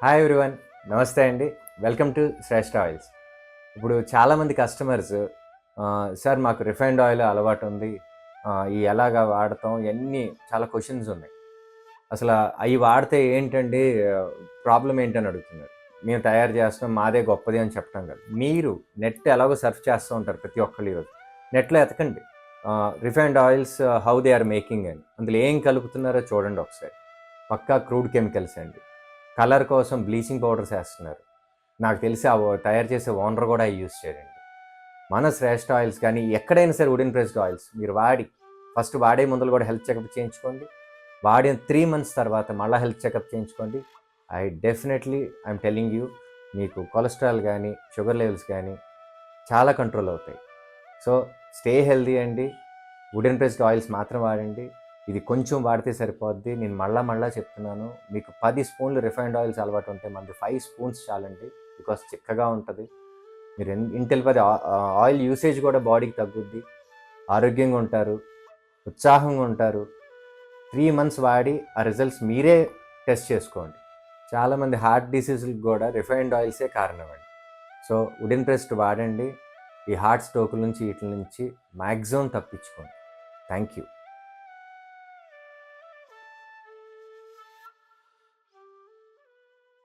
Hi everyone, నమస్తే అండి. Welcome to Shreshta oils. ఇప్పుడు చాలామంది కస్టమర్స్ సార్ మాకు రిఫైన్డ్ ఆయిల్ అలవాటు ఉంది, ఈ ఎలాగా వాడతాం ఇవన్నీ చాలా క్వశ్చన్స్ ఉన్నాయి. అసలు అవి వాడితే ఏంటండి, ప్రాబ్లం ఏంటని అడుగుతున్నారు. మేము తయారు చేస్తాం, మాదే గొప్పది అని చెప్పడం కాదు. మీరు నెట్ ఎలాగో సర్ఫ్ చేస్తూ ఉంటారు ప్రతి ఒక్కళ్ళు. ఈరోజు నెట్లో ఎతకండి refined oils how they are making అని. అందులో ఏం కలుపుతున్నారో చూడండి ఒకసారి. పక్కా క్రూడ్ కెమికల్స్ అండి. కలర్ కోసం బ్లీచింగ్ పౌడర్స్ వేస్తున్నారు. నాకు తెలిసి తయారు చేసే ఓనర్ కూడా అవి యూజ్ చేయరండి. మన శ్రేష్ఠ ఆయిల్స్ కానీ ఎక్కడైనా సరే వుడెన్ ప్రెస్డ్ ఆయిల్స్ మీరు ఫస్ట్ వాడే ముందులు కూడా హెల్త్ చెకప్ చేయించుకోండి. వాడిన 3 months తర్వాత మళ్ళీ హెల్త్ చెకప్ చేయించుకోండి. ఐఎమ్ టెల్లింగ్ యూ, మీకు కొలెస్ట్రాల్ కానీ షుగర్ లెవెల్స్ కానీ చాలా కంట్రోల్ అవుతాయి. సో స్టే హెల్దీ అండి. వుడెన్ ప్రెస్డ్ ఆయిల్స్ మాత్రం వాడండి. ఇది కొంచెం వాడితే సరిపోద్ది. నేను మళ్ళా చెప్తున్నాను, మీకు 10 స్పూన్లు రిఫైన్డ్ ఆయిల్స్ అలవాటు ఉంటే మనది 5 స్పూన్స్ చాలండి. బికాస్ చిక్కగా ఉంటుంది. మీరు ఇంటిల్ 10 ఆయిల్ యూసేజ్ కూడా బాడీకి తగ్గుద్ది. ఆరోగ్యంగా ఉంటారు, ఉత్సాహంగా ఉంటారు. 3 months వాడి ఆ రిజల్ట్స్ మీరే టెస్ట్ చేసుకోండి. చాలామంది హార్ట్ డిసీజులకు కూడా రిఫైన్డ్ ఆయిల్సే కారణం అండి. సో వుడెన్ ప్రెస్డ్ వాడండి. ఈ హార్ట్ స్ట్రోకుల నుంచి వీటి నుంచి మ్యాక్సిమం తప్పించుకోండి. Thank you.